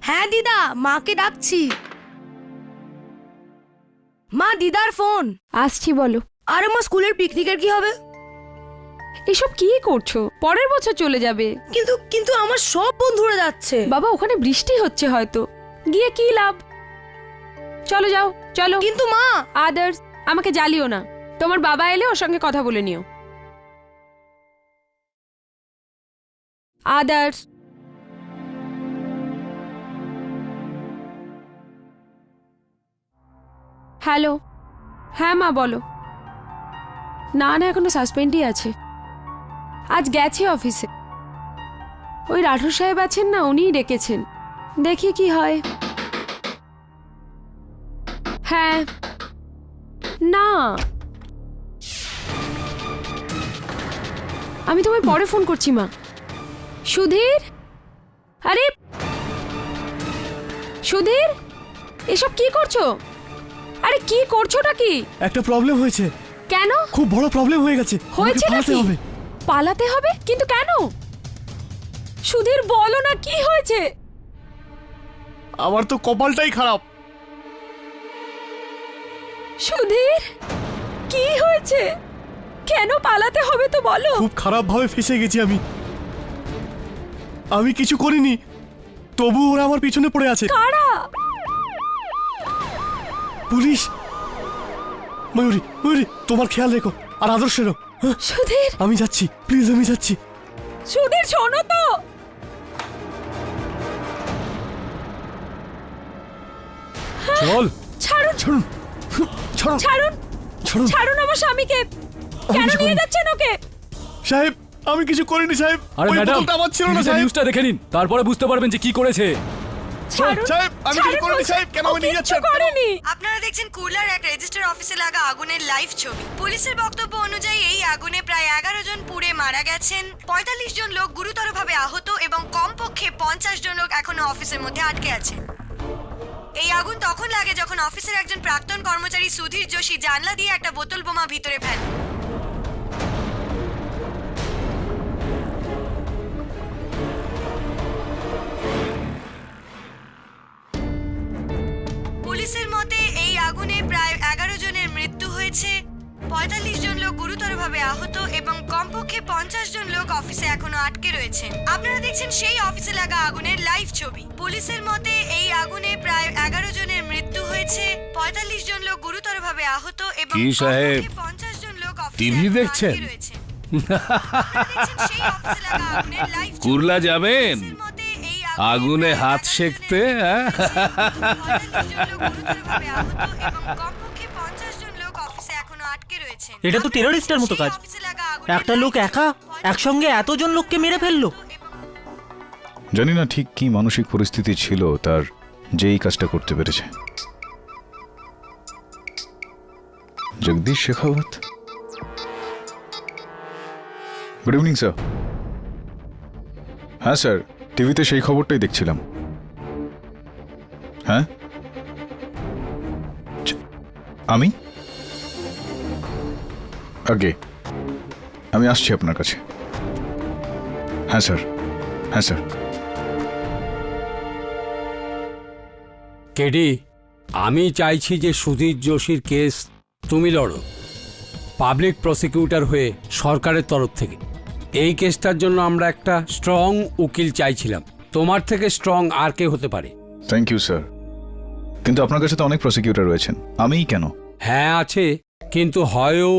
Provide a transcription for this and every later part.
হ্যাঁ দিদা, মাকে ডাকছি। মা, দিদার ফোন। আসছি, বলো। আরে মা, স্কুলের পিকনিকের কি হবে? এসব কি করছো? পরের বছর চলে যাবে। কিন্তু কিন্তু আমার সব বন্ধুরা যাচ্ছে। বাবা, ওখানে বৃষ্টি হচ্ছে হয়তো, গিয়ে কি লাভ? চলো যাও, চলো। কিন্তু মা। আদার্স, আমাকে জ্বালিও না। তোমার বাবা এলে ওর সঙ্গে কথা বলে নিও। আদার্স। হ্যালো। হ্যাঁ মা, বলো। না না, এখনো সাসপেন্ডই আছে। আজ গেছে অফিসে। ওই রাঠোর সাহেব আছেন না, উনিই ডেকেছেন। দেখি কি হয়। হ্যাঁ। না, আমি তোমায় পরে ফোন করছি মা। সুধীর, আরে সুধীর, এসব কি করছো? আরে কি করছোটা কি? একটা প্রবলেম হয়েছে। কেন? খুব বড় প্রবলেম হয়ে গেছে। হয়েছে নাকি? পালাতে হবে? কিন্তু কেন? সুধীর, বলো না কি হয়েছে। আমার তো কপালটাই খারাপ। সুধীর, কি হয়েছে? কেন পালাতে হবে তো বলো। খুব খারাপ ভাবে ফেসে গেছি আমি। আমি কিছু করিনি, তবু ওরা আমার পিছনে পড়ে আছে। কারা? পুলিশ। ময়ূরী, ময়ূরী, তোমার খেয়াল রেখো, আর আদর্শেরও। সুধীর, আমি যাচ্ছি, প্লিজ আমি যাচ্ছি। সুধীর শোনো তো। চল। ছাড়ুন, ছাড়ুন, ছাড়ুন, ছাড়ুন, ছাড়ুন। ছাড়ুন আমার স্বামীকে। কেন কিছু নিয়ে করিনি। যাচ্ছেন ওকে? সাহেব, আমি কিছু করিনি সাহেব। আরে ওই ম্যাডাম, বোতলটা আমার ছিল না সাহেব। নিউজটা দেখে নিন, তারপরে বুঝতে পারবেন যে কি করেছে। ছাড়ুন, সাহেব, আমি কিছু ছাড়ুন করিনি বলছি। সাহেব। কেন ও আমি নিয়ে কিচ্ছু যাচ্ছেন? করেনি। আপনারা দেখছেন কুলার এক রেজিস্টার অফিসে লাগা আগুনের লাইভ ছবি। পুলিশের বক্তব্য অনুযায়ী এই আগুনে প্রায় 11 জন পুড়ে মারা গেছেন, 45 জন লোক গুরুতরভাবে আহত এবং কমপক্ষে 50 জন লোক এখনো অফিসের মধ্যে আটকে আছে। এই আগুন তখন লাগে যখন অফিসের একজন প্রাক্তন কর্মচারী সুধীর যোশী জানলা দিয়ে একটা বোতল বোমা ভিতরে ফেলে। পুলিশের মতে এই আগুনে প্রায় 11 জনের মৃত্যু হয়েছে, 45 জন লোক গুরুতরভাবে আহত এবং কমপক্ষে 50 জন লোক অফিসে এখনো আটকে রয়েছেন। আপনারা দেখছেন সেই অফিসে লাগা আগুনের লাইভ ছবি। পুলিশের মতে এই আগুনে প্রায় 11 জনের মৃত্যু হয়েছে, 45 জন লোক গুরুতরভাবে আহত এবং কি সাহেব, কমপক্ষে 50 জন লোক অফিসে টিভি এখনো দেখছেন? আটকে রয়েছেন। আপনারা দেখছেন সেই অফিসে লাগা আগুনের লাইভ ছবি। কুরলা যাবেন পুলিশের মতে এই আগুনে প্রায় হাত 11 সেঁকতে? জনের মৃত্যু হয়েছে, 45 জন লোক গুরুতরভাবে আহত এবং কমপক্ষে 50 জন লোক অফিসে এখনো আটকে রয়েছেন। এটা তো টেররিস্টের মতো কাজ। একটা লোক একা একসঙ্গে এতজন লোককে মেরে ফেললো। জানি না ঠিক কি মানসিক পরিস্থিতি ছিল তার, যে এই কাজটা করতে পেরেছে। Jagdish Shekhawat. Good evening sir. হ্যাঁ স্যার, টিভিতে সেই খবরটাই দেখছিলাম। হ্যাঁ, আমি আগে আমি আসছি আপনার কাছে। হ্যাঁ স্যার, হ্যাঁ স্যার। কেডি, আমি চাইছি যে সুধীর যোশীর কেস তুমি লড়ো, পাবলিক প্রসিকিউটর হয়ে সরকারের তরফ থেকে। এই কেসটার জন্য আমরা একটা স্ট্রং উকিল চাইছিলাম। তোমার থেকে স্ট্রং আর কে হতে পারে? থ্যাংক ইউ স্যার, কিন্তু আপনার কাছে তো অনেক প্রসিকিউটর রয়েছেন, আমিই কেন? হ্যাঁ আছে, কিন্তু হয়ও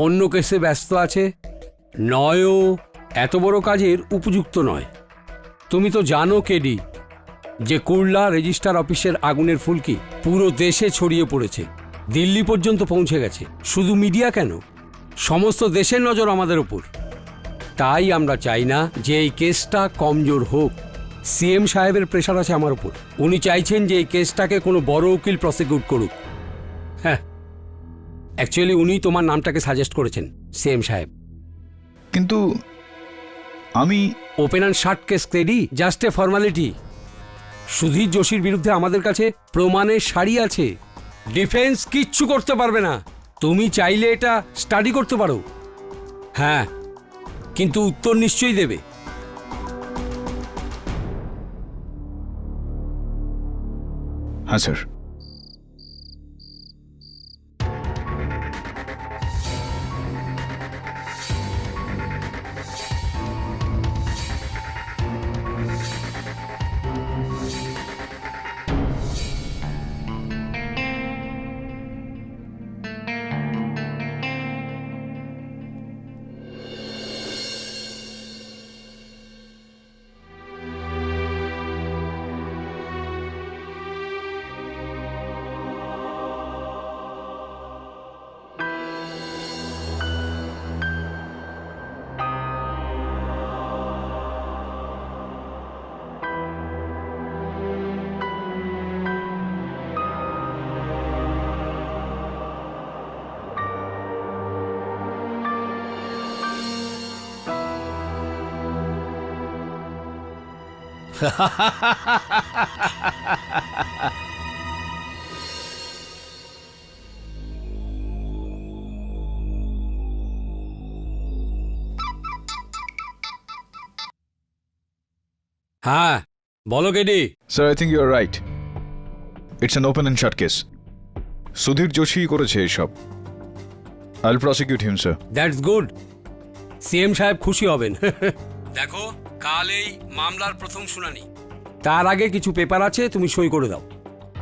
অন্য কেসে ব্যস্ত আছে, নয়ও এত বড় কাজের উপযুক্ত নয়। তুমি তো জানো কেডি যে কুরলা রেজিস্টার অফিসের আগুনের ফুলকি পুরো দেশে ছড়িয়ে পড়েছে, দিল্লি পর্যন্ত পৌঁছে গেছে। শুধু মিডিয়া কেন, সমস্ত দেশের নজর আমাদের উপর। তাই আমরা চাই না যে এই কেসটা কমজোর হোক। সিএম সাহেবের প্রেশার আছে আমার উপর, উনি চাইছেন যে এই কেসটাকে কোনো বড় উকিল প্রসিকিউট করুক। হ্যাঁ, অ্যাকচুয়ালি উনি তোমার নামটাকে সাজেস্ট করেছেন সিএম সাহেব। কিন্তু আমি open and shut case credit, just a formality. Sudhir যোশীর বিরুদ্ধে আমাদের কাছে প্রমাণের সারি আছে, ডিফেন্স কিচ্ছু করতে পারবে না। তুমি চাইলে এটা স্টাডি করতে পারো, হ্যাঁ, কিন্তু উত্তর নিশ্চয়ই দেবে। হ্যাঁ স্যার। হ্যাঁ বলো KD. Sir, I think you are right. It's an open and shut case. Sudhir Joshi করেছে এসব। I will prosecute him sir. That's good. CM সাহেব খুশি হবেন। দেখো, কাল এই মামলার প্রথম শুনানি, তার আগে কিছু পেপার আছে, তুমি সই করে দাও।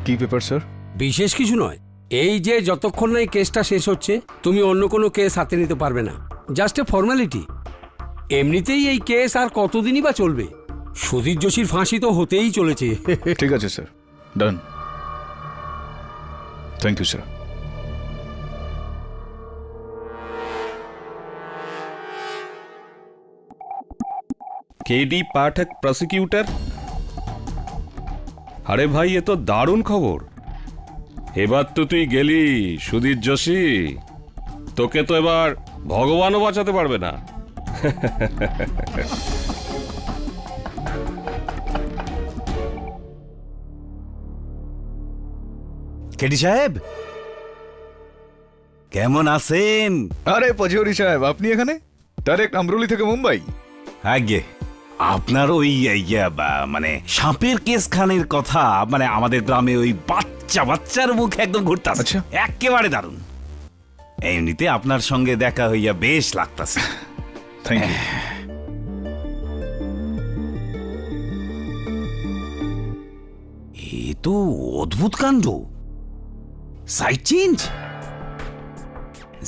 কি পেপার স্যার? বিশেষ কিছু নয়, এই যে যতক্ষণ না এই কেসটা শেষ হচ্ছে তুমি অন্য কোনো কেস হাতে নিতে পারবে না। Just a formality. এমনিতেই এই কেস আর কতদিনই বা চলবে। সুধীর যোশীর ফাঁসি তো হতেই চলেছে। ঠিক আছে sir, done. Thank you sir. KD Pathak prosecutor. আরে ভাই, এ তো দারুণ খবর। এবার তো তুই গেলি সুধীর যোশী, তোকে তো এবার ভগবানও বাঁচাতে পারবে না। কেডি সাহেব, কেমন আছেন? আরে পজৌরি সাহেব, আপনি এখানে? ডাইরেক্ট আমরুলি থেকে মুম্বাই? আগে আপনার ওই মানে সাপের কেস খানের কথা, মানে আমাদের গ্রামে ওই বাচ্চার মুখ একদম ঘুরতাছে। আচ্ছা। একেবারে দারুণ। এমনিতে আপনার সঙ্গে দেখা হইয়া বেশ লাগতাছে। Thank you. এ তো অদ্ভুত কাণ্ড। সাইড চেঞ্জ,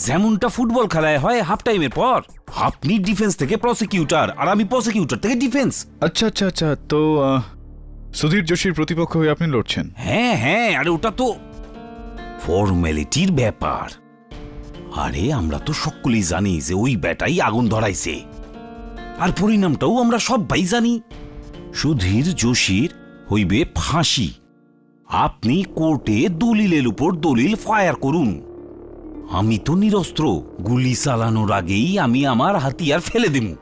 যেমনটা ফুটবল খেলায় হয় হাফ টাইমের পর। আপনি ডিফেন্স থেকে প্রসিকিউটর আর আমি প্রসিকিউটর থেকে ডিফেন্স। আচ্ছা আচ্ছা আচ্ছা, তো সুধীর যোশীর প্রতিপক্ষ হয়ে আপনি লড়ছেন? হ্যাঁ হ্যাঁ, আরে ওটা তো ফর্মালিটির ব্যাপার। আরে আমরা তো সকলেই জানি যে ওই ব্যাটাই আগুন ধরাইছে, আর পরিণামটাও আমরা সবাই জানি। সুধীর যোশীর হইবে ফাঁসি। আপনি কোর্টে দলিলের উপর দলিল ফায়ার করুন। আমি তো নিরস্ত্র, গুলি চালানোর আগেই আমি আমার হাতিয়ার ফেলে দিমু,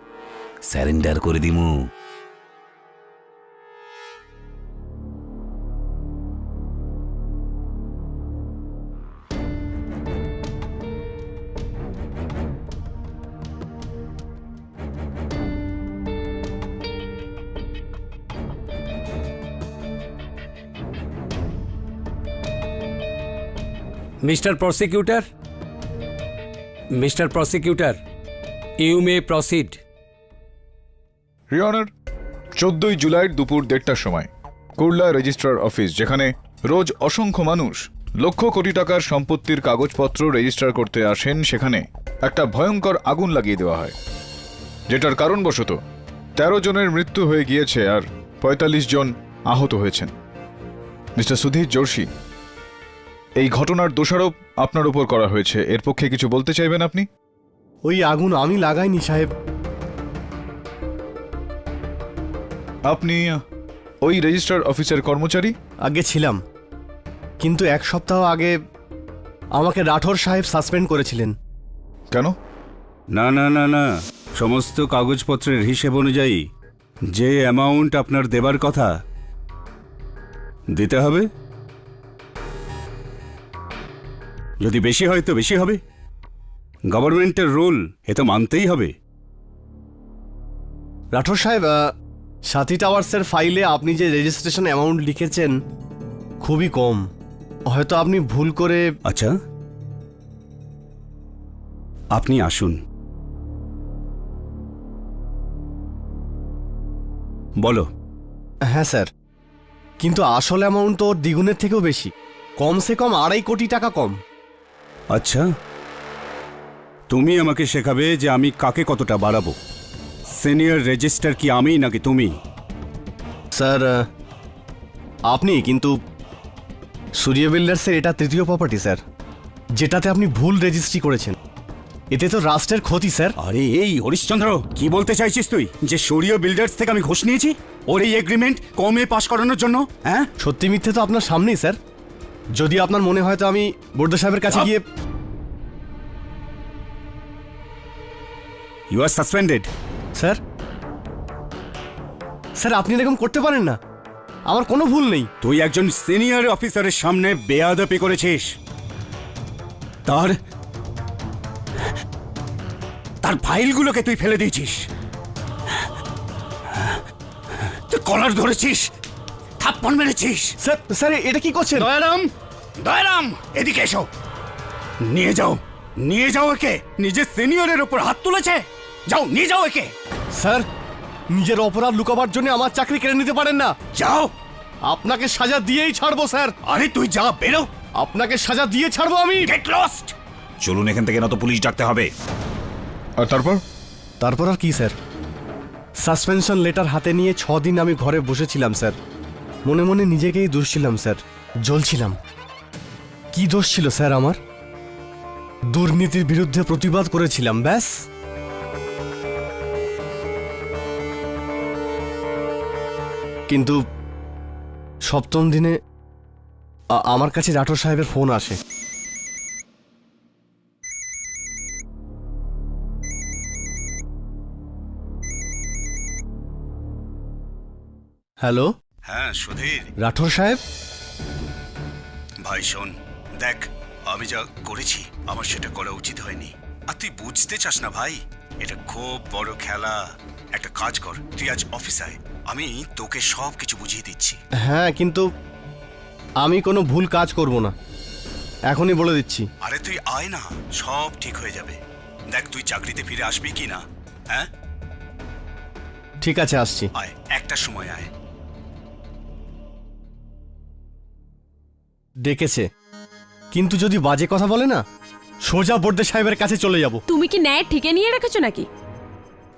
স্যারেন্ডার করে দিমু। Mister prosecutor, you may proceed. Your honour, 14ই জুলাইয়ের দুপুর 1:30টার সময় কুর্লা রেজিস্ট্রার অফিস, যেখানে রোজ অসংখ্য মানুষ লক্ষ কোটি টাকার সম্পত্তির কাগজপত্র রেজিস্টার করতে আসেন, সেখানে একটা ভয়ঙ্কর আগুন লাগিয়ে দেওয়া হয়, যেটার কারণবশত 13 জনের মৃত্যু হয়ে গিয়েছে আর 45 জন আহত হয়েছেন। মিস্টার সুধীর যোশী, এই ঘটনার দোষারোপ আপনার উপর করা হয়েছে। এর পক্ষে কিছু বলতে চাইবেন আপনি? ওই আগুন আমি লাগাইনি সাহেব। আপনি ওই রেজিস্ট্রার অফিসের কর্মচারী? আগে ছিলাম, কিন্তু 1 সপ্তাহ আগে আমাকে রাঠোর সাহেব সাসপেন্ড করেছিলেন। কেন? না না না না, সমস্ত কাগজপত্রের হিসেব অনুযায়ী যে অ্যামাউন্ট আপনার দেবার কথা দিতে হবে। যদি বেশি হয় তো বেশি হবে, গভর্নমেন্টের রুল, এ তো মানতেই হবে। রাঠোর সাহেব, সাথী টাওয়ার্সের ফাইলে আপনি যে রেজিস্ট্রেশন অ্যামাউন্ট লিখেছেন খুবই কম। হয়তো আপনি ভুল করে। আচ্ছা, আপনি আসুন, বলো। হ্যাঁ স্যার, কিন্তু আসল অ্যামাউন্ট তো ওর দ্বিগুণের থেকেও বেশি, কমসে কম 2.5 কোটি টাকা কম। আচ্ছা, তুমি আমাকে শেখাবে যে আমি কাকে কতটা বাড়াবো। সিনিয়র রেজিস্টার কি আমি নাকি তুমি? স্যার আপনি, কিন্তু সূর্য বিল্ডার্সের এটা তৃতীয় প্রপার্টি স্যার, যেটাতে আপনি ভুল রেজিস্ট্রি করেছেন। এতে তো রাষ্ট্রের ক্ষতি স্যার। আরে এই হরিশ্চন্দ্র, কি বলতে চাইছিস তুই? যে সূর্য বিল্ডার্স থেকে আমি ঘুষ নিয়েছি ওর এই এগ্রিমেন্ট কমে পাস করানোর জন্য? হ্যাঁ, সত্যি মিথ্যে তো আপনার সামনেই স্যার। যদি আপনার মনে হয় তো আমি বর্দা সাহেবের কাছে গিয়ে। You are suspended. Sir, sir আপনি এরকম করতে পারেন না, আমার কোনো ভুল নেই। তুই একজন সিনিয়র অফিসারের সামনে বেয়াদবি করেছিস। তার ফাইলগুলোকে তুই ফেলে দিয়েছিস, তুই কলার ধরেছিস, থাপ্পড় মেরেছিস। স্যার, স্যার এটা কি করছেন? দয়ারাম, দয়ারাম, এদিকে এসো। নিয়ে যাও, নিয়ে যাও একে। নিজের সিনিয়রের উপর হাত তুলেছে, যাও নিয়ে যাও একে। স্যার, নিজের অপরাধ লুকাবার জন্য আমার চাকরি কেড়ে নিতে পারেন না। যাও, আপনাকে সাজা দিয়েই ছাড়বো স্যার। আরে তুই যা, বেরো। আপনাকে সাজা দিয়ে ছাড়বো আমি। Get lost. চলুন এখান থেকে, না তো পুলিশ ডাকতে হবে। আর তারপর? তারপর আর কি স্যার, সাসপেনশন লেটার হাতে নিয়ে 6 দিন আমি ঘরে বসেছিলাম স্যার। মনে মনে নিজেকেই দুষছিলাম স্যার, জ্বলছিলাম। কি দোষ ছিল স্যার আমার? দুর্নীতির বিরুদ্ধে প্রতিবাদ করেছিলাম, ব্যাস। কিন্তু 7ম দিনে আমার কাছে রাঠোর সাহেবের ফোন আসে। হ্যালো। হ্যাঁ সুধীর। রাঠোর সাহেব। ভাই শোন, দেখ আমি যা করেছি আমার সেটা করা উচিত হয়নি। আর তুই বুঝতে চাস না ভাই, এটা খুব বড় খেলা। একটা কাজ কর, তুই আজ অফিস আয়, আমি তোকে সব কিছু বুঝিয়ে দিচ্ছি। হ্যাঁ, কিন্তু আমি কোনো ভুল কাজ করব না, এখনই বলে দিচ্ছি। আরে তুই আয় না, সব ঠিক হয়ে যাবে। দেখ তুই চাকরিতে ফিরে আসবি কি না। হ্যাঁ ঠিক আছে, আসছি। আয়, একটা সময় আয়। ডেকেছে, কিন্তু যদি বাজে কথা বলে না, সোজা বর্দে সাহেবের কাছে চলে যাব। তুমি কি ন্যায় ঠিকে নিয়ে রেখেছো নাকি?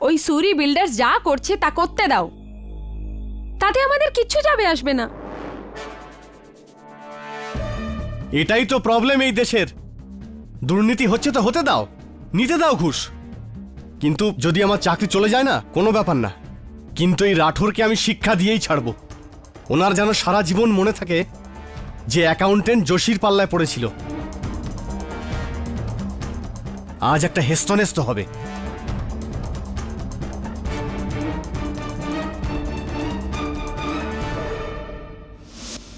ওই সুরি বিল্ডার্স যা করছে তা করতে দাও, তাতে আমাদের কিচ্ছু যাবে আসবে না। এটাই তো প্রবলেম এই দেশের। দুর্নীতি হচ্ছে তো হতে দাও, নিতে দাও ঘুষ। কিন্তু যদি আমার চাকরি চলে যায় না, কোনো ব্যাপার না, কিন্তু এই রাঠোরকে আমি শিক্ষা দিয়েই ছাড়ব। ওনার যেন সারা জীবন মনে থাকে যে অ্যাকাউন্টেন্ট যোশীর পাল্লায় পড়েছিল। আজ একটা হেস্তনেস্ত হবে।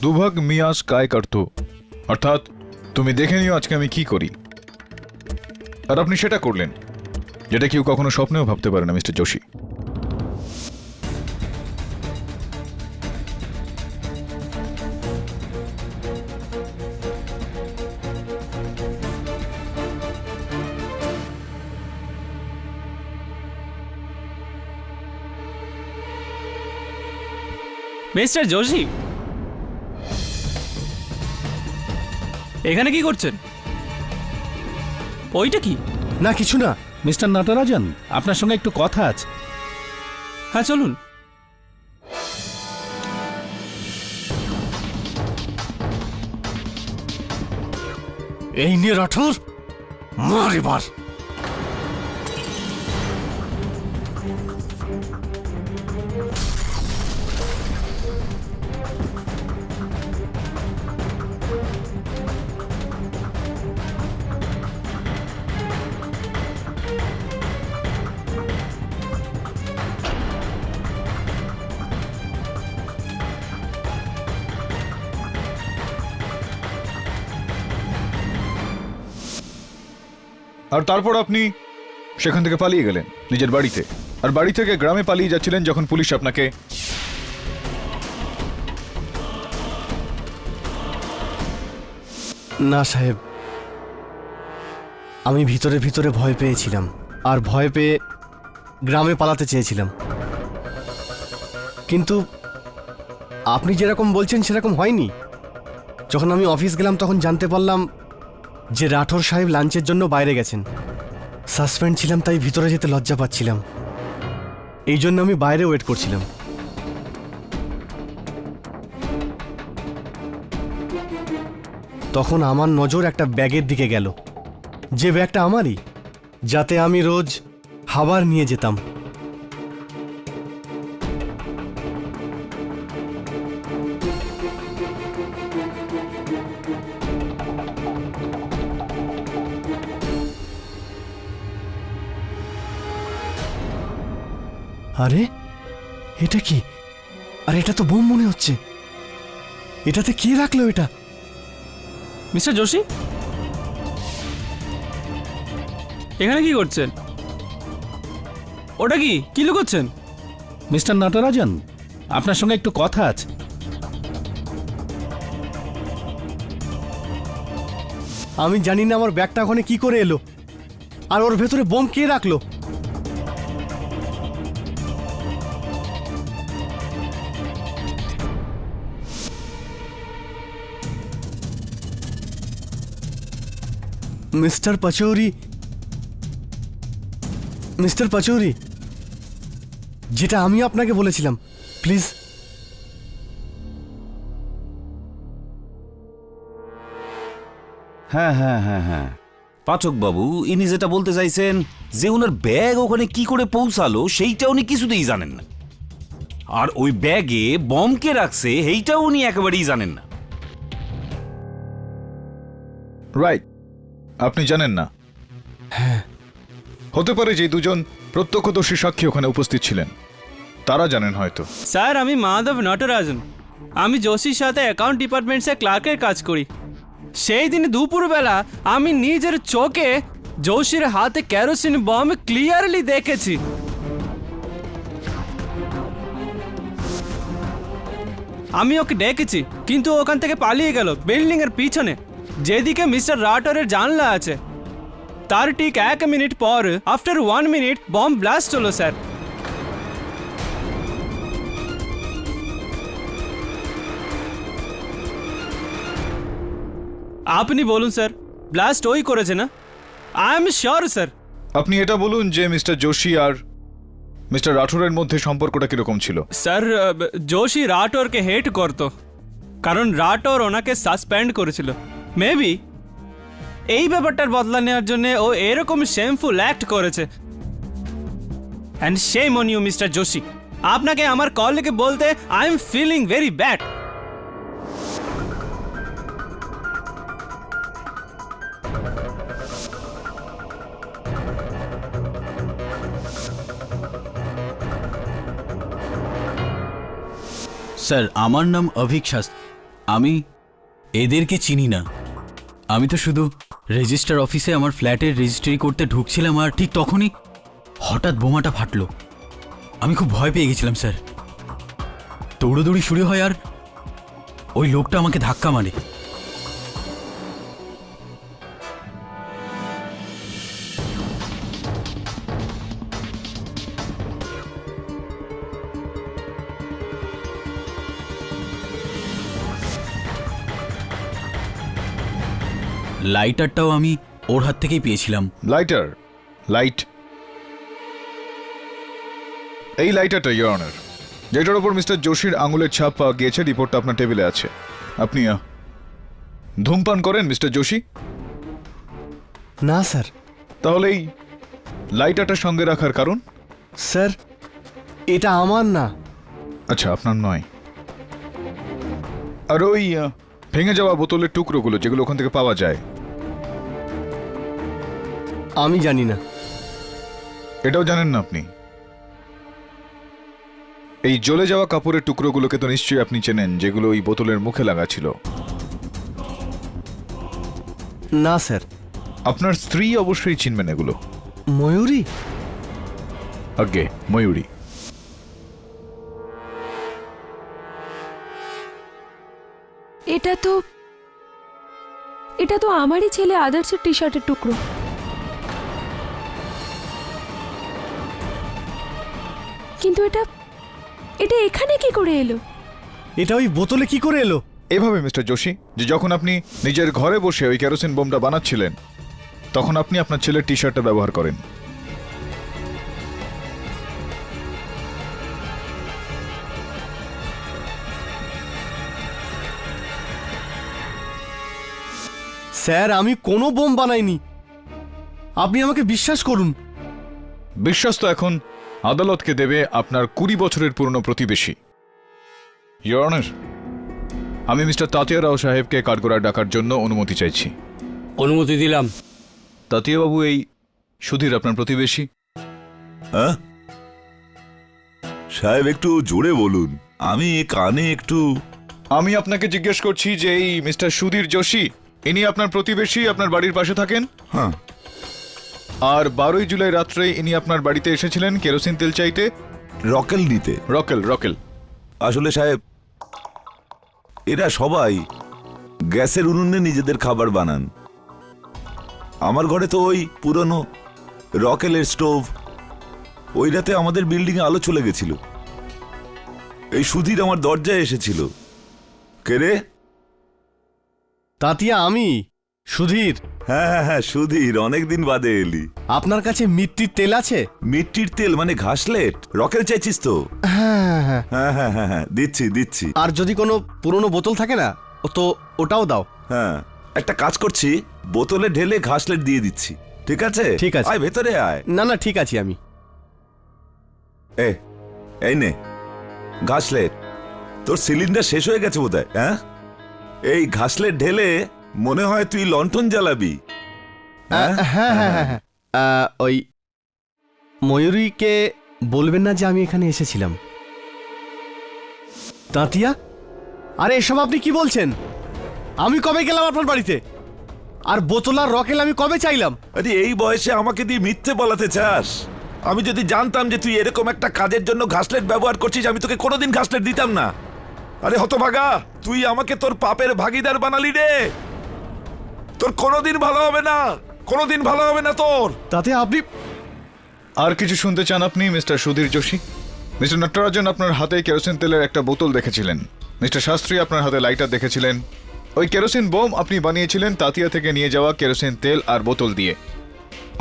দুভাগ মিয়াস काय करतो, অর্থাৎ তুমি দেখে নিও আজকে আমি কি করি। আর আপনি সেটা করলেন, যেটা কেউ কখনো স্বপ্নেও ভাবতে পারে না মিস্টার যোশী। মিস্টার যোশী, এখানে কি করছেন? ওইটা কি? না কিছু না। মিস্টার নটরাজন, আপনার সঙ্গে একটু কথা আছে। হ্যাঁ চলুন। এই নিয়ে রাঠোর, মার এবার। আর তারপর আপনি সেখান থেকে পালিয়ে গেলেন নিজের বাড়িতে, আর বাড়ি থেকে গ্রামে পালিয়ে যাচ্ছিলেন যখন পুলিশ আপনাকে না সাহেব, আমি ভিতরে ভিতরে ভয় পেয়েছিলাম, আর ভয় পেয়ে গ্রামে পালাতে চেয়েছিলাম। কিন্তু আপনি যেরকম বলছেন সেরকম হয়নি। যখন আমি অফিস গেলাম তখন জানতে পারলাম যে রাঠোর সাহেব লাঞ্চের জন্য বাইরে গেছেন। সাসপেন্ড ছিলাম, তাই ভিতরে যেতে লজ্জা পাচ্ছিলাম। এই জন্য আমি বাইরে ওয়েট করছিলাম। তখন আমার নজর একটা ব্যাগের দিকে গেল, যে ব্যাগটা আমারই, যাতে আমি রোজ খাবার নিয়ে যেতাম। আরে এটা কি? আরে এটা তো বোম মনে হচ্ছে। এটাতে কে রাখলো এটা? মিস্টার যোশী, এখানে কি করছেন? ওটা কি লুকোচ্ছেন? মিস্টার নটরাজন, আপনার সঙ্গে একটু কথা আছে। আমি জানি না আমার ব্যাগটা ওখানে কি করে এলো, আর ওর ভেতরে বোম কে রাখলো। মিস্টার পাচৌরি, যেটা আমি আপনাকে বলেছিলাম, প্লিজ। হ্যাঁ হ্যাঁ হ্যাঁ হ্যাঁ, পাচক বাবু, ইনি যেটা বলতে চাইছেন যে ওনার ব্যাগ ওখানে কি করে পৌঁছালো সেইটা উনি কিছুতেই জানেন না, আর ওই ব্যাগে বম কে রাখছে এইটাও উনি একেবারেই জানেন না। রাইট, আপনি জানেন না? হ্যাঁ, হতে পারে যে দুজন প্রত্যক্ষদর্শী সাক্ষী ওখানে উপস্থিত ছিলেন তারা জানেন হয়তো। স্যার, আমি মাধব নটরাজন। আমি যোশীর সাথে অ্যাকাউন্ট ডিপার্টমেন্টসে ক্লার্কের কাজ করি। সেই দিন দুপুরবেলা আমি নিজের চোখে যোশীর হাতে কেরোসিন বম ক্লিয়ারলি দেখেছি। আমি ওকে ডেকেছি, কিন্তু ওখান থেকে পালিয়ে গেল বিল্ডিং এর পিছনে, যেদিকে মিস্টার রাঠোরের জানলা আছে। তার ঠিক 1 মিনিট পর, আফটার 1 মিনিট, বম ব্লাস্ট হলো স্যার। আপনি বলুন স্যার, ব্লাস্ট ওই করেছে না? I am sure sir. আপনি এটা বলুন যে মিস্টার যোশী আর মিস্টার রাঠোরের মধ্যে সম্পর্কটা কিরকম ছিল? স্যার, যোশী রাঠোরকে হেট করত, কারণ রাঠোর ওনাকে সাসপেন্ড করেছিল। মেবি এই ব্যাপারটার বদলা নেওয়ার জন্য ও এরকম শেমফুল অ্যাক্ট করেছে। And shame on you mister Joshi. আপনাকে আমার কলিগে বলতে I am feeling very bad. Sir, আমার নাম অভিক শাস্ত্রী। আমি এদেরকে চিনি না। আমি তো শুধু রেজিস্টার অফিসে আমার ফ্ল্যাটের রেজিস্ট্রি করতে ঢুকছিলাম, আর ঠিক তখনই হঠাৎ বোমাটা ফাটলো। আমি খুব ভয় পেয়ে গেছিলাম স্যার। দৌড়োদৌড়ি শুরু হয়, আর ওই লোকটা আমাকে ধাক্কা মারে। লাইটারটাও আমি ওর হাত থেকেই পেয়েছিলাম। লাইটার? লাইট? এই লাইটারটা, ইওর অনার, যেটার উপর মিস্টার যোশীর আঙুলের ছাপ পাওয়া গিয়েছে, রিপোর্টটা আপনার টেবিলে আছে। আপনি ধূমপান করেন মিস্টার যোশী? না স্যার। তাহলে এই লাইটারটা সঙ্গে রাখার কারণ? স্যার, এটা আমার না। আচ্ছা, আপনার নয়। আর ওই ভেঙে যাওয়া বোতলের টুকরোগুলো যেগুলো ওখান থেকে পাওয়া যায়, আমি জানি না। এটাও জানেন না আপনি? এই জ্বলে যাওয়া কাপড়ের টুকরোগুলোকে তো নিশ্চয়ই আপনি চেনেন, যেগুলো ওই বোতলের মুখে লাগা ছিল। না স্যার। আপনার স্ত্রী অবশ্যই চিনবেন এগুলো। ময়ূরী? আগে ময়ূরী। এটা তো আমারই ছেলে আদার্সের টি শার্টের টুকরো। কিন্তু এটা এটা এখানে কি করে এলো? এটা ওই বোতলে কি করে এলো? এভাবে মিস্টার যোশী, যে যখন আপনি নিজের ঘরে বসে ওই কেরোসিন বোমটা বানাচ্ছিলেন তখন আপনি আপনার ছেলের টি শার্টটা ব্যবহার করেন। স্যার, আমি কোনো বোম বানাইনি, আপনি আমাকে বিশ্বাস করুন। বিশ্বাস তো এখন আদালতকে দেবে আপনার 20 বছরের পুরনো প্রতিবেশী। ইওর অনার, আমি মিস্টার তাতিয়া রাও সাহেবকে কাঠগড়ায় ডাকার জন্য অনুমতি চাইছি। অনুমতি দিলাম। তাতিয়া বাবু, এই সুধীর আপনার প্রতিবেশী? হ্যাঁ সাহেব, একটু জোরে বলুন, আমি কানে একটু। আমি আপনাকে জিজ্ঞেস করছি যে এই মিস্টার সুধীর যোশী, ইনি আপনার প্রতিবেশী, আপনার বাড়ির পাশে থাকেন? হ্যাঁ। আর 12 জুলাই রাত্রে ইনি আপনার বাড়িতে এসেছিলেন কেরোসিন তেল চাইতে? রকেল নিতে। রকেল। আসলে সাহেব, এরা সবাই গ্যাসের উনুনে নিজেদের খাবার বানান। আমার ঘরে তো ওই পুরনো রকেলের স্টোভ, ওই রাতে আমাদের বিল্ডিং এ আলো চলে গেছিল। এই সুধীর আমার দরজায় এসেছিল। কে রে? তাতিয়া, আমি সুধীর। হ্যাঁ, সুধীর, অনেকদিন বাদে এলি। আপনার কাছে মিট্টির তেল আছে? মিট্টির তেল মানে ঘাসলেট? রকেল চাইছিস তো? হ্যাঁ, দিচ্ছি। আর যদি কোনো পুরনো বোতল থাকে না, তো ওটাও দাও। হ্যাঁ, একটা কাজ করছি, বোতলে ঢেলে ঘাসলেট দিয়ে দিচ্ছি। ঠিক আছে? ঠিক আছে। আয় ভেতরে আয়। না, ঠিক আছে আমি। এই নে ঘাসলেট। তোর সিলিন্ডার শেষ হয়ে গেছে বোধহয়। হ্যাঁ, এই ঘাসলেট ঢেলে মনে হয় তুই লণ্ঠন জ্বালাবি। হ্যাঁ, ওই ময়ূরীকে বলবেন না যে আমি এখানে এসেছিলাম। তাতিয়া, আরে এসব আপনি কি বলছেন? আমি কবে গেলাম আপনার বাড়িতে? আর বোতল আর রকেল আমি কবে চাইলাম? আরে এই বয়সে আমাকে দিয়ে মিথ্যে বলাতে চাস? আমি যদি জানতাম যে তুই এরকম একটা কাজের জন্য ঘাসলেট ব্যবহার করছিস, আমি তোকে কোনোদিন ঘাসলেট দিতাম না। আরে হতভাগা, তুই আমাকে তোর পাপের ভাগিদার বানালি রে। তোর কোনোদিন ভালো হবে না তোর। তাতে আপনি আর কিছু শুনতে চান আপনি মিস্টার সুধীর যোশী? মিস্টার নটরাজন আপনার হাতে কেরোসিন তেলের একটা বোতল দেখেছিলেন। মিস্টার শাস্ত্রী আপনার হাতে লাইটার দেখেছিলেন। ওই কেরোসিন বোম আপনি বানিয়েছিলেন তাতিয়া থেকে নিয়ে যাওয়া কেরোসিন তেল আর বোতল দিয়ে।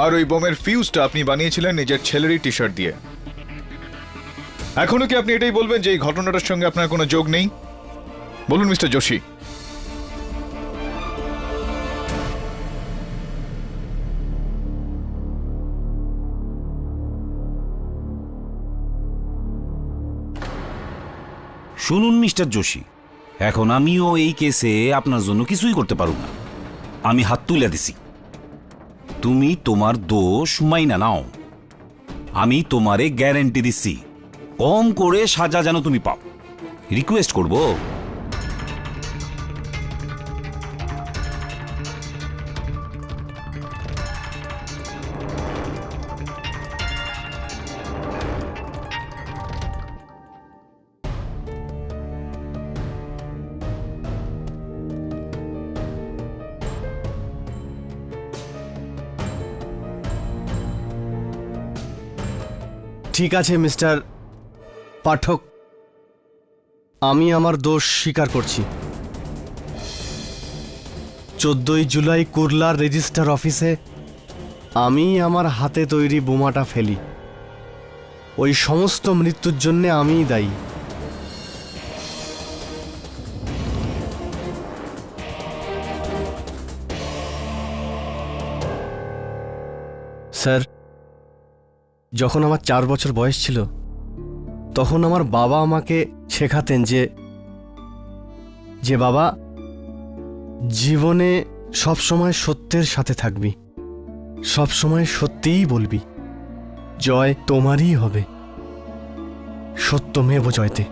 আর ওই বোমের ফিউজটা আপনি বানিয়েছিলেন নিজের ছেলেরই টি শার্ট দিয়ে। এখনো কি আপনি এটাই বলবেন যে এই ঘটনাটার সঙ্গে আপনার কোনো যোগ নেই? বলুন মিস্টার যোশী। শুনুন মিস্টার যোশী, এখন আমিও এই কেসে আপনার জন্য কিছুই করতে পারব না। আমি হাত তুলে দিছি। তুমি তোমার দোষ মাইনা নাও। আমি তোমারে গ্যারান্টি দিচ্ছি, কম করে সাজা যেন তুমি পাও। রিকোয়েস্ট করব। ঠিক আছে মিস্টার পাঠক, আমি আমার দোষ স্বীকার করছি। 14 জুলাই কুরলার রেজিস্টার অফিসে আমি আমার হাতে তৈরি বোমাটা ফেলি। ওই সমস্ত মৃত্যুর জন্য আমিই দায়ী। স্যার, যখন আমার 4 বছর বয়স ছিল তখন আমার বাবা আমাকে শেখাতেন যে বাবা, জীবনে সবসময় সত্যের সাথে থাকবি, সবসময় সত্যিই বলবি, জয় তোমারই হবে, সত্যমেব জয়তে।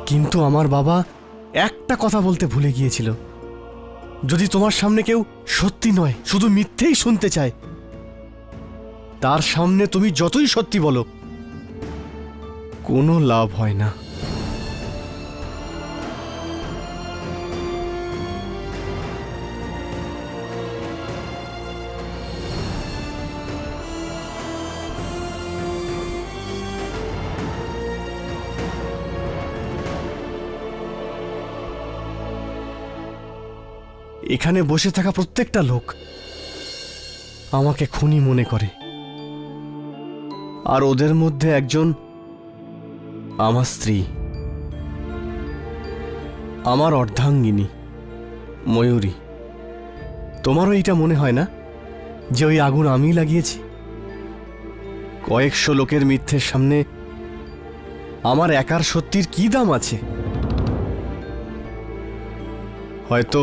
কিন্তু আমার বাবা একটা কথা বলতে ভুলে গিয়েছিল, যদি তোমার সামনে কেউ সত্যি নয় শুধু মিথ্যেই শুনতে চায়, তার সামনে তুমি যতই সত্যি বলো কোনো লাভ হয় না। এখানে বসে থাকা প্রত্যেকটা লোক আমাকে খুনি মনে করে, আর ওদের মধ্যে একজন আমার স্ত্রী, আমার অর্ধাঙ্গিনী ময়ূরী। তোমারও এটা মনে হয় না যে ওই আগুন আমিই লাগিয়েছি? কয়েকশো লোকের মিথ্যের সামনে আমার একার সত্যির কি দাম আছে? হয়তো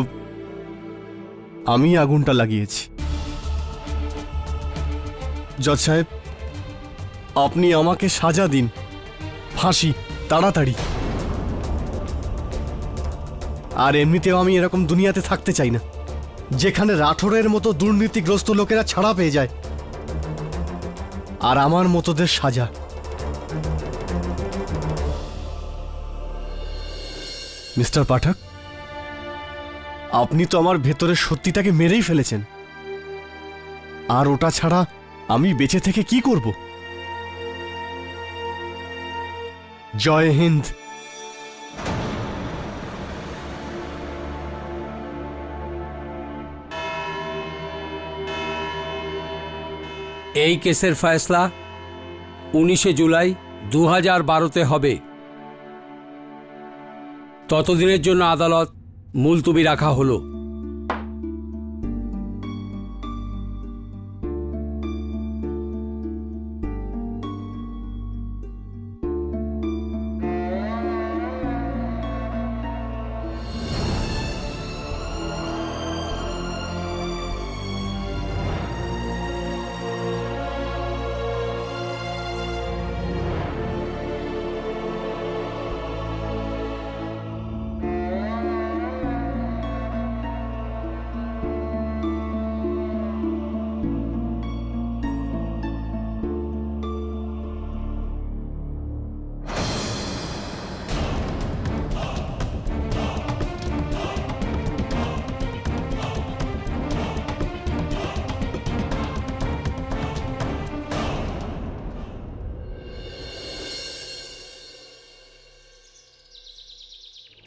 আমি আগুনটা লাগিয়েছি। জজ সাহেব, আপনি আমাকে সাজা দিন, ফাঁসি তাড়াতাড়ি। আর এমনিতেও আমি এরকম দুনিয়াতে থাকতে চাই না যেখানে রাঠোরের মতো দুর্নীতিগ্রস্ত লোকেরা ছাড়া পেয়ে যায় আর আমার মতোদের সাজা। মিস্টার পাঠক, আপনি তো আমার ভেতরের সত্যিটাকে মেরেই ফেলেছেন, আর ওটা ছাড়া আমি বেঁচে থেকে কি করব? জয় হিন্দ। এই কেসের ফয়সলা 19শে জুলাই 2012-তে হবে। ততদিনের জন্য আদালত মুলতবি রাখা হলো।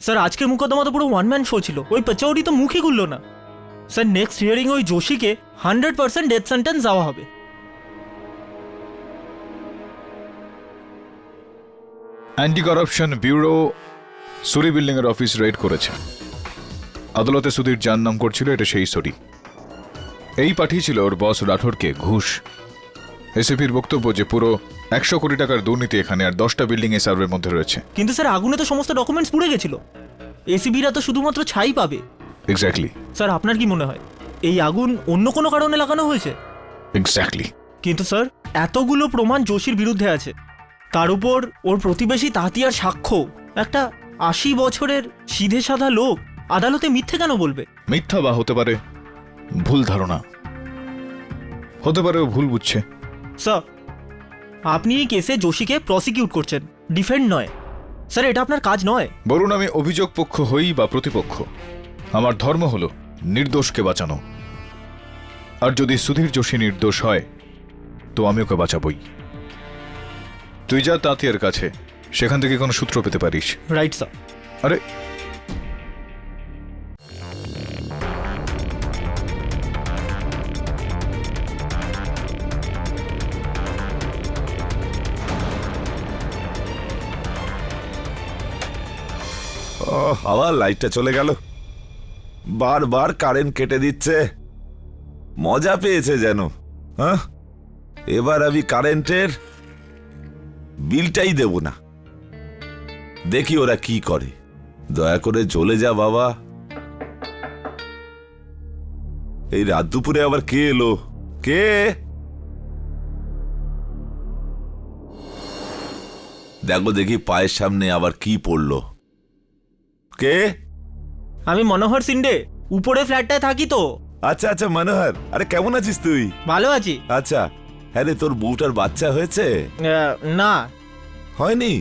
স্যার আজকের মোকদ্দমা তো পুরো ওয়ান ম্যান শো ছিল, ওই পচৌরি তো মুখই খুললো না। স্যার নেক্সট হিয়ারিং ওই যোশীকে 100% ডেথ সেন্টেন্স দেওয়া হবে। অ্যান্টি করাপশন ব্যুরো সুরি বিল্ডিং এর অফিস রেড করেছে। আদালতে সুধীর যার নাম করছিল এটা সেই সুরি। এই পাঠিয়েছিল ওর বস রাঠোরকে ঘুষ। এসিপির বক্তব্য যে পুরো 100 কোটি টাকার দুর্নীতি এখানে আর 10টা বিল্ডিং এই সার্ভের মধ্যে রয়েছে। কিন্তু স্যার আগুনে তো সমস্ত ডকুমেন্টস পুড়ে গেছিল, এসিবিরা তো শুধুমাত্র ছাই পাবে। এক্স্যাক্টলি স্যার আপনার কি মনে হয় এই আগুন অন্য কোনো কারণে লাগানো হয়েছে? এক্স্যাক্টলি। কিন্তু স্যার এতগুলো প্রমাণ যোশীর বিরুদ্ধে আছে, তার উপর ওর প্রতিবেশী তাতিয়ার সাক্ষ্য। একটা 80 বছরের সিধে সাদা লোক আদালতে মিথ্যে কেন বলবে? মিথ্যা বা হতে পারে ভুল ধারণা, হতে পারে ও ভুল বুঝছে। স্যার আপনি এই কেসে যোশীকে প্রসিকিউট করছেন, ডিফেন্ড নয়। স্যার এটা আপনার কাজ নয়। বলুন আমি অভিযোগ পক্ষ হই বা প্রতিপক্ষ, আমার ধর্ম হলো নির্দোষকে বাঁচানো। আর যদি সুধীর যোশী নির্দোষ হয় তো আমি ওকে বাঁচাবই। তুই যা তাতিয়ার কাছে, সেখান থেকে কোনো সূত্র পেতে পারিস। Right sir. আরে আবার লাইটটা চলে গেল, বারবার কারেন্ট কেটে দিচ্ছে। মজা পেয়েছে যেন। হ্যাঁ, এবার আমি কারেন্টের বিলটাই দেব না, দেখি ওরা কি করে। দয়া করে জ্বলে যা বাবা। এই রাত দুপুরে আবার কে এলো? কে? দেখো দেখি পায়ের সামনে আবার কি পড়লো। কে? আমি মনোহর সিন্ডে, উপরে ফ্ল্যাটটায় থাকি তো। আচ্ছা আচ্ছা মনোহর, আরে কেমন আছিস তুই? ভালো আছি। আচ্ছা, হ্যাঁ রে, তোর বউটার বাচ্চা হয়েছে? না হয়নি।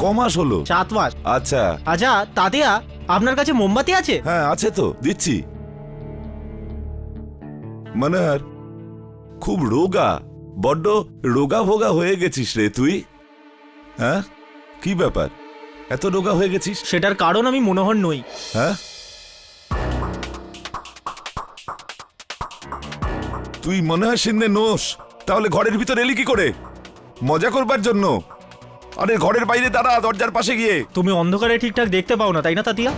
কমাস হলো? 7 মাস। আচ্ছা আচ্ছা তাতিয়া, আপনার কাছে মোমবাতি আছে? হ্যাঁ আছে তো, দিচ্ছি। মনোহর, খুব রোগা, বড্ড রোগা ভোগা হয়ে গেছিস রে তুই। হ্যাঁ, কি ব্যাপার এত রোগা হয়ে গেছিস? সেটার কারণ আমি মনোহর নই। হ্যাঁ, তুই মনে হয় সিন্ধে নোস, তাহলে ঘরের ভিতর এলি কি করে? মজা করবার জন্য? আরে ঘরের বাইরে দাঁড়া, দরজার পাশে গিয়ে। তুমি অন্ধকারে ঠিকঠাক দেখতে পাও না, তাই না তাতিয়া?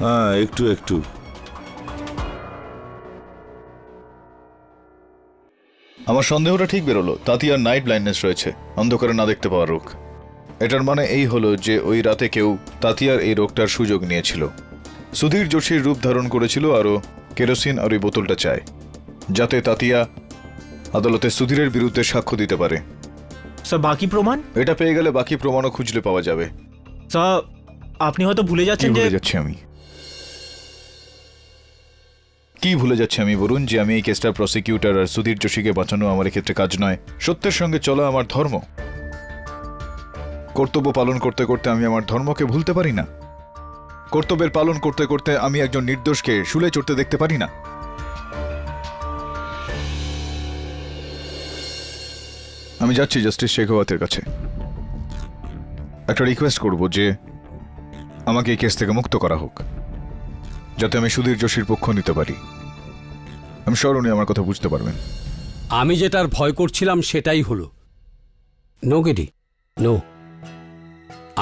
হ্যাঁ, একটু একটু। আমার সন্দেহটা ঠিক বেরোলো। তাতিয়ার নাইট ব্লাইন্ডনেস রয়েছে, অন্ধকারে না দেখতে পাওয়ার রোগ। এটার মানে এই হলো যে ওই রাতে কেউ তাতিয়ার এই রোগটার সুযোগ নিয়েছিল। সুধীর যোশীর রূপ ধারণ করেছিল আরও কেরোসিন আর ওই বোতলটা চায়, যাতে তাতিয়া আদালতে সুধীরের বিরুদ্ধে সাক্ষ্য দিতে পারে। স্যার বাকি প্রমাণ? এটা পেয়ে গেলে বাকি প্রমাণও খুঁজলে পাওয়া যাবে। স্যার আপনি হয়তো ভুলে যাচ্ছেন যে... ভুলে যাচ্ছি আমি? কি ভুলে যাচ্ছি আমি বলুন? যে আমি এই কেসটার প্রসিকিউটর আর সুধীর যোশীকে বাঁচানো আমার ক্ষেত্রে কাজ নয়, সত্যের সঙ্গে চলা আমার ধর্ম। কর্তব্য পালন করতে করতে আমি আমার ধর্মকে ভুলতে পারি না। কর্তব্যের পালন করতে করতে আমি একজন নির্দোষকে শুলে চড়তে দেখতে পারি না। আমি যাচ্ছি জাস্টিস শেখাওয়াতের কাছে, একটা রিকোয়েস্ট করব যে আমাকে এই কেস থেকে মুক্ত করা হোক, যাতে আমি সুধীর যোশীর পক্ষ নিতে পারি। আমি শিওর উনি আমার কথা বুঝতে পারবেন। আমি যেটার ভয় করছিলাম সেটাই হলো। নো গেডি, নো,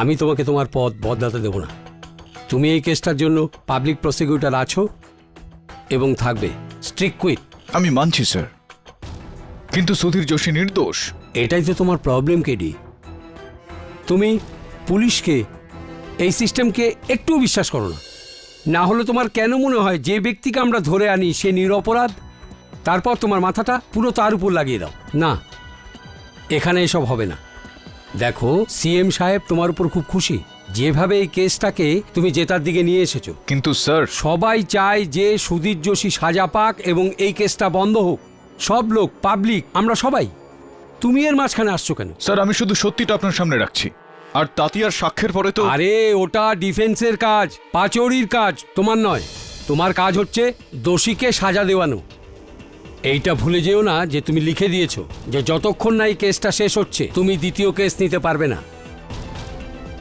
আমি তোমাকে তোমার পদ বদলাতে দেব না। তুমি এই কেসটার জন্য পাবলিক প্রসিকিউটর আছো এবং থাকবে। Strict quiet. আমি মানছি স্যার, কিন্তু সুধীর যোশী নির্দোষ। এটাই তো তোমার প্রবলেম কেডি। তুমি পুলিশকে, এই সিস্টেমকে একটু বিশ্বাস করো না। না হলে তোমার কেন মনে হয় যে ব্যক্তিকে আমরা ধরে আনি সে নিরপরাধ, তারপর তোমার মাথাটা পুরো তার উপর লাগিয়ে দাও? না, এখানে এসব হবে না। দেখো, সিএম সাহেব তোমার উপর খুব খুশি যেভাবে এই কেসটাকে তুমি জেতার দিকে নিয়ে এসেছো। কিন্তু স্যার, সবাই চায় যে সুধীর যোশী সাজা পাক এবং এই কেসটা বন্ধ হোক। সব লোক, পাবলিক, আমরা সবাই। তুমি এর মাঝখানে আসছো কেন? স্যার, আমি শুধু সত্যিটা আপনার সামনে রাখছি। আর তাতিয়ার সাক্ষ্যের পরে তো... আরে ওটা ডিফেন্সের কাজ, পাচৌরির কাজ, তোমার নয়। তোমার কাজ হচ্ছে দোষীকে সাজা দেওয়ানো। এইটা ভুলে যেও না যে তুমি লিখে দিয়েছো যে যতক্ষণ না এই কেসটা শেষ হচ্ছে তুমি দ্বিতীয় কেস নিতে পারবে না।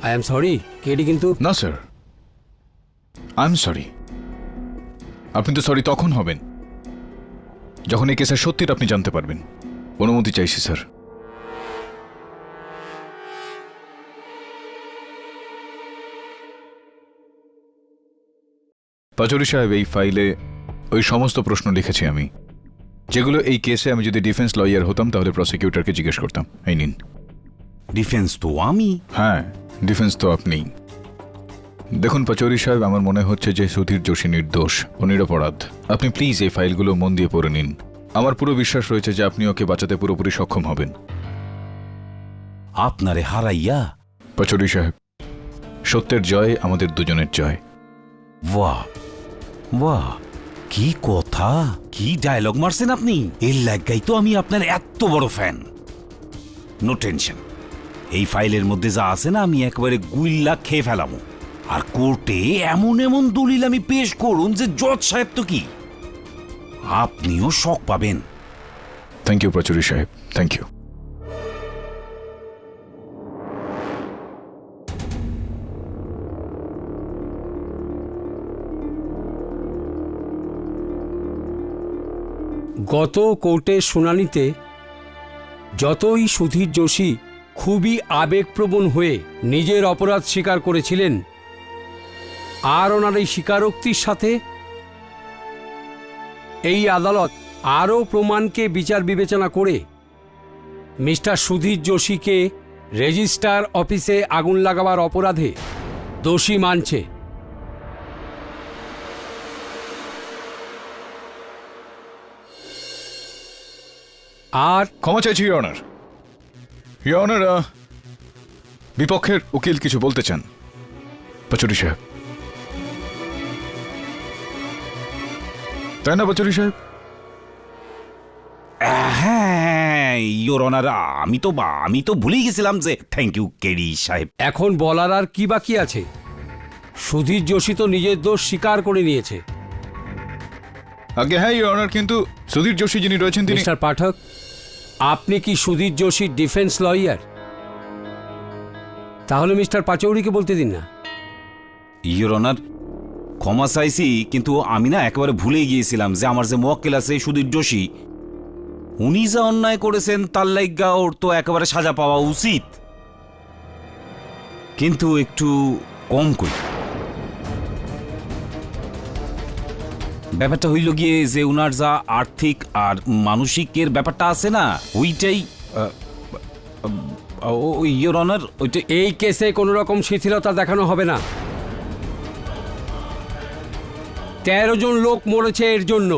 আই এম সরি কেডি, কিন্তু... না স্যার, আই এম সরি। আপনি তো সরি তখন হবেন যখন এই কেসের সত্যিটা আপনি জানতে পারবেন। অনুমতি চাইছি স্যার। পাচৌরি সাহেব, এই ফাইলে ওই সমস্ত প্রশ্ন লিখেছি আমি, যেগুলো এই কেসে আমি যদি ডিফেন্স লয়ার হতাম তাহলে প্রসিকিউটরকে জিজ্ঞেস করতাম। এই নিন। ডিফেন্স তো আমি? হ্যাঁ, ডিফেন্স তো আপনি। দেখুন পাচৌরি সাহেব, আমার মনে হচ্ছে যে সুধীর যোশী নির্দোষ ও নিরপরাধ। আপনি প্লিজ এই ফাইলগুলো মন দিয়ে পড়ে নিন। আমার পুরো বিশ্বাস রয়েছে যে আপনি ওকে বাঁচাতে পুরোপুরি সক্ষম হবেন। আপনারে হারাইয়া? পাচৌরি সাহেব, সত্যের জয় আমাদের দুজনের জয়। বাহ বাহ, কি কথা, কি ডায়লগ মারছেন আপনি! এর লাগাই তো আমি আপনার এত বড় ফ্যান। নো টেনশন, এই ফাইলের মধ্যে যা আছে না আমি একবারে গুইল্লা খেয়ে ফেলামো। আর কোর্টে এমন এমন দলিল আমি পেশ করুন যে জজ সাহেব তো কি, আপনিও শক পাবেন। থ্যাংক ইউ পাচৌরি সাহেব, থ্যাংক ইউ। গত কোর্টের শুনানিতে যতই সুধীর যোশী খুবই আবেগপ্রবণ হয়ে নিজের অপরাধ স্বীকার করেছিলেন, আর ওনার এই স্বীকারোক্তির সাথে এই আদালত আরও প্রমাণকে বিচার বিবেচনা করে মিস্টার সুধীর যোশীকে রেজিস্ট্রার অফিসে আগুন লাগাবার অপরাধে দোষী মানছে। আর ক্ষমা চাইছি ইওর অনার। ইওর অনার, বিপক্ষের উকিল কিছু বলতে চান। পাচৌরি সাহেব, তাই না পাচৌরি সাহেব? হ্যাঁ ইওর অনার, আমি তো ভুলেই গেছিলাম যে থ্যাংক ইউ কেডি সাহেব। এখন বলার আর কি বাকি আছে? সুধীর যোশী তো নিজের দোষ স্বীকার করে নিয়েছে। আগে হ্যাঁ ইওর অনার, কিন্তু সুধীর যোশী যিনি রয়েছেন তিনি... মিস্টার পাঠক, আপনি কি সুধীর যোশীর ডিফেন্স লয়ার? তাহলে মিস্টার পাচৌরিকে বলতে দিন না। ইওর অনার, ক্ষমা চাইছি, কিন্তু আমি না একেবারে ভুলে গিয়েছিলাম যে আমার যে মোয়াক্কেল আছে সুধীর যোশী, উনি যা অন্যায় করেছেন তার লাইগা ওর তো একেবারে সাজা পাওয়া উচিত, কিন্তু একটু কম করি। ব্যাপারটা হইল গিয়ে যে উনার যা আর্থিক আর মানসিকের ব্যাপারটা আছে না, ওইটাই ইয়োর অনার, ওইটা এই কেসে কোনো রকম শিথিলতা দেখানো হবে না। 13 জন লোক মরেছে এর জন্য।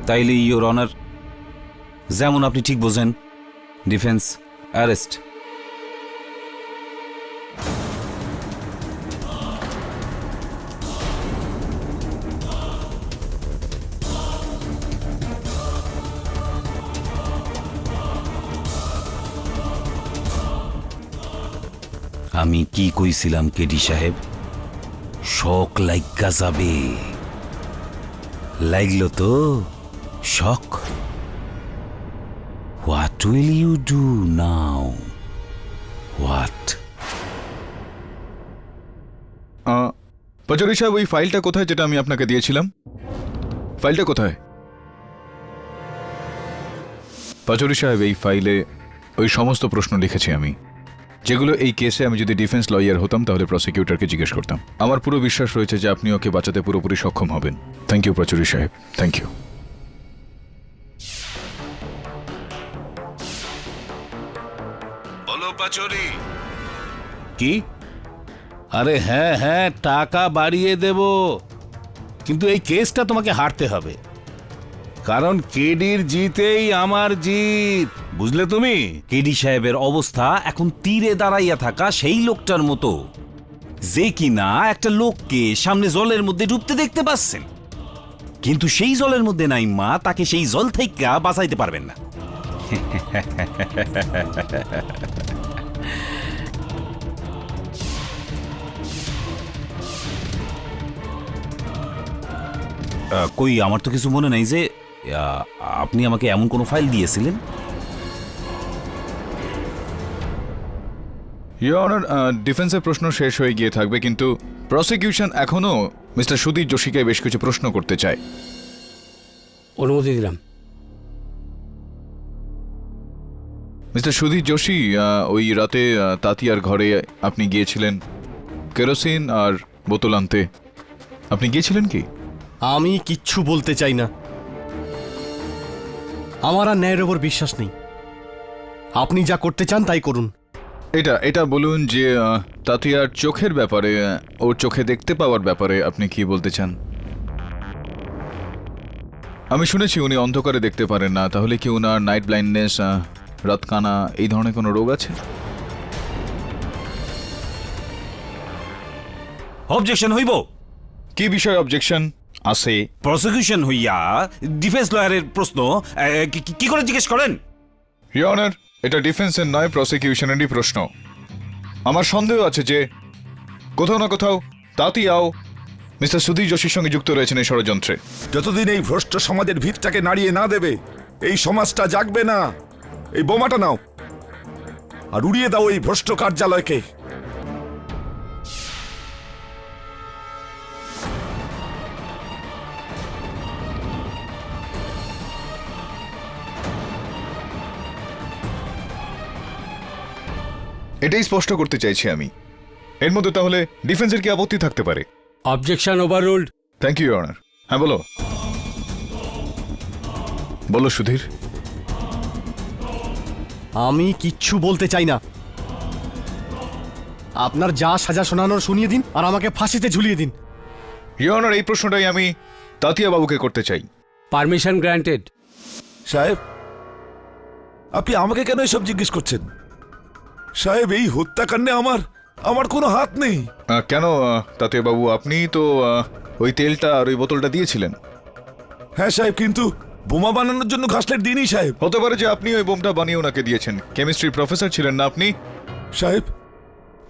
তাইলে ইয়োর অনার, যেমন আপনি ঠিক বোঝেন, ডিফেন্স অ্যারেস্ট। আমি কি কইছিলাম কেডি সাহেব? শখ লাইগা যাবে। লাগলো তো শখ? What will you do now? What? Pachauri সাহেব, ওই ফাইলটা কোথায় যেটা আমি আপনাকে দিয়েছিলাম? ফাইলটা কোথায়? পাচৌরি সাহেব, এই ফাইলে ওই সমস্ত প্রশ্ন লিখেছি আমি, যেগুলো এই কেসে আমি যদি ডিফেন্স লয়ার হতাম তাহলে প্রসিকিউটরকে জিজ্ঞেস করতাম। আমার পুরো বিশ্বাস রয়েছে যে আপনি ওকে বাঁচাতে পুরোপুরি সক্ষম হবেন। থ্যাংক ইউ পাচৌরি সাহেব, থ্যাংক ইউ। বলো পাচৌরি। কি? আরে হ্যাঁ হ্যাঁ, টাকা বাড়িয়ে দেব, কিন্তু এই কেসটা তোমাকে হারতে হবে, কারণ কেডির জিতেই আমার জিত, বুঝলে তুমি? কেডি সাহেবের অবস্থা এখন তীরে দাঁড়াইয়া থাকা সেই লোকটার মতো, যে কিনা একটা লোককে সামনে জলের মধ্যে ডুবতে দেখতে পাচ্ছেন, কিন্তু সেই জলের মধ্যে নাই মা তাকে সেই জল থেকে বাঁচাইতে পারবেন না। কই, আমার তো কিছু মনে নাই যে আপনি আমাকে এমন কোনো ফাইল দিয়েছিলেন। ইয়োর অনার, ডিফেন্সের প্রশ্ন শেষ হয়ে গিয়ে থাকবে, কিন্তু প্রসিকিউশন এখনো মিস্টার সুধীর যোশীকে বেশ কিছু প্রশ্ন করতে চায়। অনুমতি দিলাম। মিস্টার সুধীর যোশী, ওই রাতে তাতিয়ার ঘরে আপনি গিয়েছিলেন কেরোসিন আর বোতল আনতে, আপনি গিয়েছিলেন কি? আমি কিচ্ছু বলতে চাই না, আমার আর ন্যায়ের ওপর বিশ্বাস নেই। আপনি যা করতে চান তাই করুন। এটা বলুন যে তাতিয়ার চোখের ব্যাপারে, ওর চোখে দেখতে পাওয়ার ব্যাপারে আপনি কি বলতে চান? আমি শুনেছি উনি অন্ধকারে দেখতে পারেন না, তাহলে কি ওনার নাইট ব্লাইন্ডনেস, রাতকানা এই ধরনের কোনো রোগ আছে? অবজেকশন হইব। কি বিষয়ে অবজেকশন আছে? প্রসিকিউশন হইয়া ডিফেন্স লয়ারের প্রশ্ন কি করে জিজ্ঞেস করেন? ইয়োর অনার, এটা ডিফেন্সের নয়, প্রসিকিউশনেরই প্রশ্ন। আমার সন্দেহ আছে যে কোথাও না কোথাও তাতিয়াও মিস্টার সুধীর যোশীর সঙ্গে যুক্ত রয়েছেন এই ষড়যন্ত্রে। যতদিন এই ভ্রষ্ট সমাজের ভিতটাকে নাড়িয়ে না দেবে, এই সমাজটা জাগবে না। এই বোমাটা নাও আর উড়িয়ে দাও এই ভ্রষ্ট কার্যালয়কে। এটাই স্পষ্ট করতে চাইছি আমি। এর মধ্যে তাহলে ডিফেন্সের কি আপত্তি থাকতে পারে? Objection overruled. Thank you your honour. হ্যাঁ বলো বলো সুধীর। আমি কিচ্ছু বলতে চাই না, আপনার যা সাজা শোনানোর শুনিয়ে দিন আর আমাকে ফাঁসিতে ঝুলিয়ে দিন। ইয়োর অনার, এই প্রশ্নটাই আমি তাতিয়া বাবুকে করতে চাই। Permission granted. সাহেব, আপনি আমাকে কেন এসব জিজ্ঞেস করছেন? সাহেব, এই হত্যাকাণ্ডে আমার কোনো হাত নেই। কেন তাতিয়া বাবু, আপনি তো ওই তেলটা আর ওই বোতলটা দিয়েছিলেন। হ্যাঁ সাহেব, কিন্তু বোমা বানানোর জন্য ঘাসলেট দিনই সাহেব। হতে পারে যে আপনি ওই বোমটা বানিয়ে ওনাকে দিয়েছেন। কেমিস্ট্রির প্রফেসর ছিলেন না আপনি? সাহেব,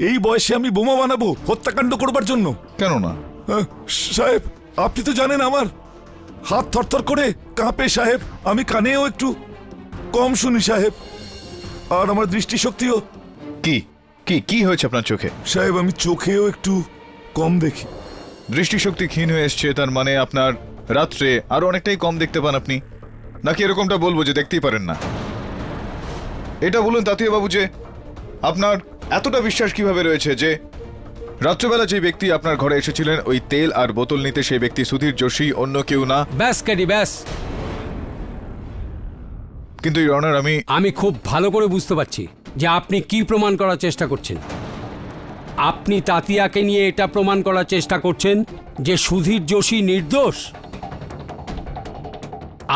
এই বয়সে আমি বোমা বানাবো হত্যাকাণ্ড করবার জন্য? কেন না সাহেব, আপনি তো জানেন আমার হাত থরথর করে কাঁপে সাহেব। আমি কানেও একটু কম শুনি সাহেব। আর আমার দৃষ্টিশক্তিও। কি কি কি হয়েছে আপনার চোখে? সাহেব, আমি চোখেও একটু কম দেখি। দৃষ্টিশক্তি ক্ষীণ হয়ে এসছে, তার মানে আপনার রাত্রে আরো অনেকটাই কম দেখতে পান আপনি, নাকি এরকমটা বলবো যে দেখতেই পারেন না? এটা বলুন তাঁতীয় বাবু যে আপনার এতটা বিশ্বাস কিভাবে রয়েছে যে রাত্রেবেলা যে ব্যক্তি আপনার ঘরে এসেছিলেন ওই তেল আর বোতল নিতে, সেই ব্যক্তি সুধীর যোশী, অন্য কেউ না? ব্যাস কেডি, ব্যাস। কিন্তু ইওর অনার, আমি খুব ভালো করে বুঝতে পারছি যে আপনি কি প্রমাণ করার চেষ্টা করছেন। আপনি তাতিয়াকে নিয়ে এটা প্রমাণ করার চেষ্টা করছেন যে সুধীর যোশী নির্দোষ।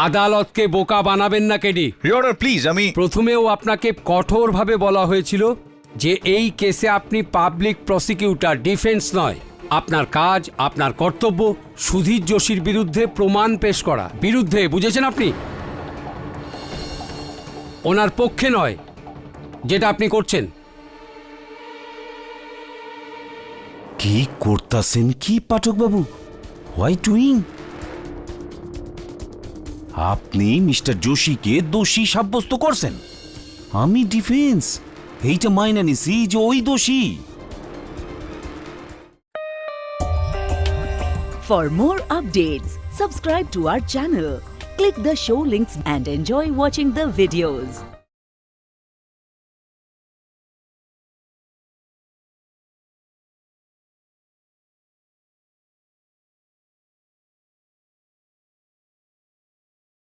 আদালতকে বোকা বানাবেন না কেডি। ইওর অনার প্লিজ, প্রথমেও আপনাকে কঠোরভাবে বলা হয়েছিল যে এই কেসে আপনি পাবলিক প্রসিকিউটর, ডিফেন্স নয়। আপনার কাজ, আপনার কর্তব্য সুধীর যোশীর বিরুদ্ধে প্রমাণ পেশ করা। বিরুদ্ধে, বুঝেছেন আপনি? ওনার পক্ষে নয়, যেটা আপনি করছেন। কি করতাছেন কি পাঠক বাবু? Why doing? আপনি মিস্টার যোশীকে দোষী সাব্যস্ত করছেন, আমি ডিফেন্স। এইটা মাইনা নিছি যে ওই দোষী। For more updates, subscribe to our channel, click the show links and enjoy watching the videos.